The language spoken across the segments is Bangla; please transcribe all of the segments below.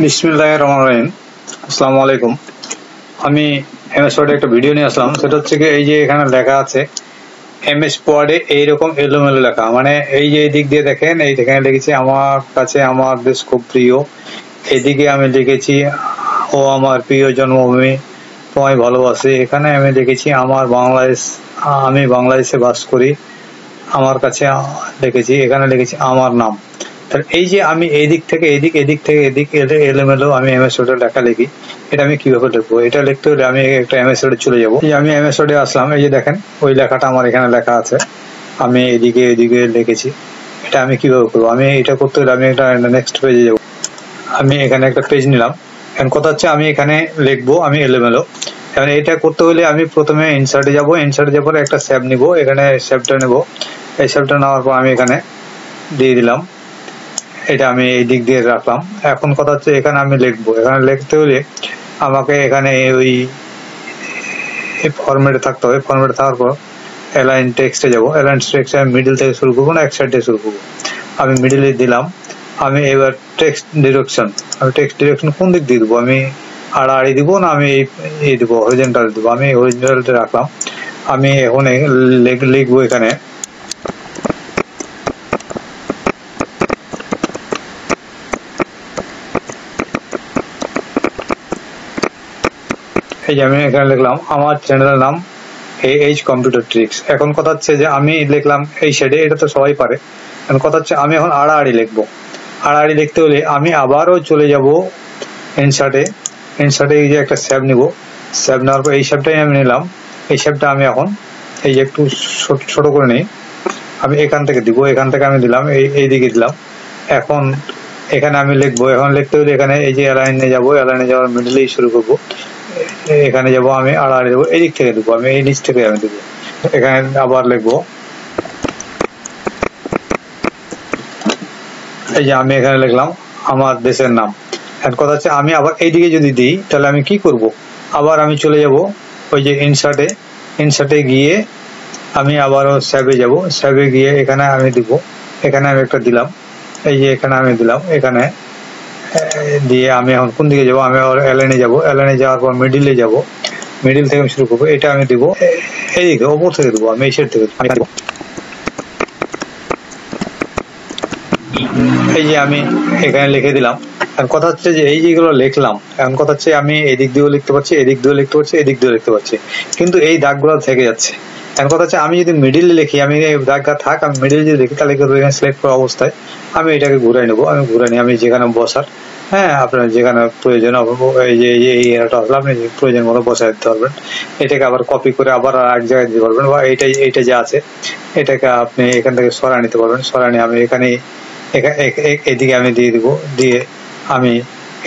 বিসমিল্লাহির রহমানির রহিম। আসসালামু আলাইকুম। আমি এমএস ওয়ার্ডে একটা ভিডিও নিয়ে আসলাম। সেটা হচ্ছে কি, এই যে এখানে লেখা আছে এমএস ওয়ার্ডে এইরকম এলোমেলো লেখা, মানে এই যে এই দিক দিয়ে দেখেন, এই এখানে লিখেছি আমার কাছে আমার দেশ খুব প্রিয়, এদিকে আমি লিখেছি ও আমার প্রিয় জন্মভূমি তোমায় ভালোবাসি, এখানে আমি লিখেছি আমার বাংলাদেশ, আমি বাংলাদেশে বাস করি, আমার কাছে লিখেছি, এখানে লিখেছি আমার নাম। এই যে আমি এই দিক থেকে এদিক, এদিক থেকে এদিক এলোমেলো আমি এমএস ওয়ার্ডে লেখা লিখি, এটা আমি কিভাবে লিখবো? এটা লিখতে হলে আমি একটা এমএস ওয়ার্ডে চলে যাবো। আমি এমএস ওয়ার্ডে আসলাম, এই যে দেখেন ওই লেখাটা আমার এখানে লেখা আছে, আমি এদিকে এদিকে লিখেছি। এটা আমি কিভাবে করবো? আমি এটা করতে হলে আমি একটা নেক্সট পেজে যাবো। আমি এখানে একটা পেজ নিলাম। এখন কথা হচ্ছে আমি এখানে লিখবো আমি এলোমেলো। এখন এটা করতে হলে আমি প্রথমে ইনসার্টে যাবো, ইনসার্টে যাওয়ার পর একটা স্যাপ নিব, এখানে স্যাপটা নেব। এই স্যাপটা নেওয়ার পর আমি এখানে দিয়ে দিলাম, এটা আমি এই দিক দিয়ে রাখলাম। এখন কথা হচ্ছে এখানে আমি লিখবো, এখানে লিখতে হলে আমাকে এখানে ওই ফরম্যাটে থাকতে হবে। ফরম্যাটে থাকার পর অ্যালাইন টেক্সটে যাবো, অ্যালাইন টেক্সটে আমি মিডল থেকে শুরু করবো না এক সাইড থেকে শুরু করবো। আমি মিডলে দিলাম। আমি এবার টেক্সট ডিরেকশন, আমি টেক্সট ডিরেকশন কোন দিক দিয়ে দেবো? আমি আড়াআড়ি দিব না আমি এই দেবো হরিজেন্টাল দেবো? আমি হরিজেন্টালটা রাখলাম। আমি এখন লিখবো এখানে এই যে আমি এখানে লিখলাম আমার চ্যানেলের নাম AH কম্পিউটার ট্রিক্স। এখন কথা হচ্ছে যে আমি লিখলাম এই শেডে, এটা তো সবাই পারে। এখন কথা হচ্ছে আমি এখন আড়াআড়ি লিখবো। আড়াআড়ি লিখতে হলে আমি আবারও চলে যাব ইনসার্টে। ইনসার্টে এই যে একটা স্যাপ নিব, স্যাপ নেওয়ার পর এই স্যাপটাই আমি নিলাম। এই স্যাপটা আমি এখন এই যে একটু ছোট করে নিই, আমি এখান থেকে দিব, এখান থেকে আমি দিলাম এই দিকে দিলাম। এখন এখানে আমি লিখবো, এখন লিখতে হলে এখানে এই যে অ্যালাইনে যাবো, অ্যালাইনে যাওয়ার মিডলেই শুরু করবো। এখানে যাবো, আমি আড়াআড়ি দেবো, এই দিক থেকে দেবো, আমি এই নিচ থেকে আমি দেবো। এখানে আবার লিখবো, এই যে আমি এখানে লিখলাম আমার দেশের নাম। এখন কথা হচ্ছে আমি আবার এইদিকে যদি দিই তাহলে আমি কি করব? আবার আমি চলে যাব ওই যে ইনসার্টে, ইনসার্টে গিয়ে আমি আবারও স্যাবে যাব, স্যাবে গিয়ে এখানে আমি দিব, এখানে আমি একটা দিলাম, এই যে এখানে আমি দিলাম, এখানে দিয়ে আমি এখন কোন দিকে যাবো? আমি অ্যালাইনে যাবো, অ্যালাইনে যাওয়ার পর মিডিলে যাব, মিডিল থেকে আমি শুরু করবো। এটা আমি দিব এইদিকে ওপর থেকে দেবো, আমি এই সাইড থেকে দেবো। এই যে আমি এখানে লিখে দিলাম। এখন কথা হচ্ছে যে এই যেগুলো লিখলাম, এখন কথা হচ্ছে আমি এদিক দিয়েও লিখতে পারছি, এদিক দিয়েও লিখতে পারছি, এদিক দিয়েও লিখতে পারছি, কিন্তু এই দাগগুলো থেকে যাচ্ছে। এখন কথা হচ্ছে আমি যদি মিডিলে লিখি, আমি দাগটা থাক, আমি মিডিলে যদি লিখি তাহলে এখানে সিলেক্ট করা অবস্থায় আমি এটাকে ঘুরাই নেবো। আমি ঘুরাই নিয়ে আমি যেখানে বসার, হ্যাঁ আপনার যেখানে প্রয়োজন, এই যে এই এরিয়াটা আসলে আপনি প্রয়োজন মতো বসাই দিতে পারবেন। এটাকে আবার কপি করে আবার এক জায়গায় দিতে পারবেন, বা এইটা যা আছে এটাকে আপনি এখান থেকে সরাই নিতে পারবেন। সরাই নিয়ে আমি এখানে এদিকে আমি দিয়ে দিব, দিয়ে আমি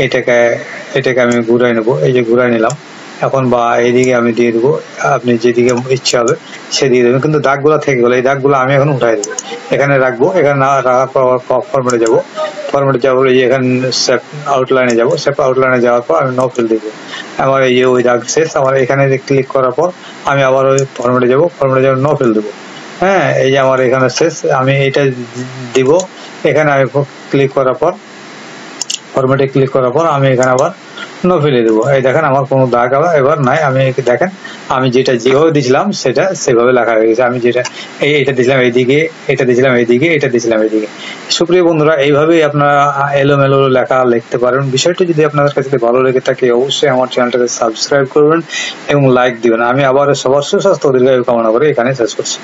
এটাকে আমি ঘুরাই নেবো, এই যে ঘুরাই নিলাম এখন, বা এইদিকে আমি দিয়ে দেবো, আপনি যেদিকে ইচ্ছা হবে সেদিকে দেবেন, কিন্তু দাগগুলো থেকে গেলো, এই দাগগুলো আমি এখন উঠাই দেবো, এখানে রাখবো। এখানে না রাখার পর ফরম্যাটে যাবো, ফরম্যাটে যাওয়ার পর এখানে সেপ আউটলাইনে যাবো, সেপ আউটলাইনে যাওয়ার পর আমি নো ফিল দিব। আমার এই যে ওই দাগ শেষ, আমার এখানে ক্লিক করার পর আমি আবার ওই ফরম্যাটে যাবো, ফরম্যাটে যাবো নো ফিল দেবো। হ্যাঁ, এই যে আমার এখানে শেষ, আমি এটা দিব। এখানে আমি ক্লিক করার পর, ফরম্যাটে ক্লিক করার পর আমি এখানে আবার নো ফেলে দেবো। এই দেখেন আমার কোনো দাগ এবার নাই। আমি দেখেন আমি যেটা যেভাবে দিয়েছিলাম সেটা সেভাবে লেখা হয়ে গেছে। আমি যেটা এটা দিয়েছিলাম এইদিকে, এটা দিয়েছিলাম এইদিকে, এটা দিয়েছিলাম এইদিকে। সুপ্রিয় বন্ধুরা, এইভাবেই আপনারা এলোমেলো লেখা লিখতে পারেন। বিষয়টি যদি আপনাদের কাছে ভালো লেগে থাকে অবশ্যই আমার চ্যানেলটাকে সাবস্ক্রাইব করবেন এবং লাইক দিবেন। আমি আবার সবার সুস্বাস্থ্য দীর্ঘায়ু কামনা করে এখানে শেষ করছি।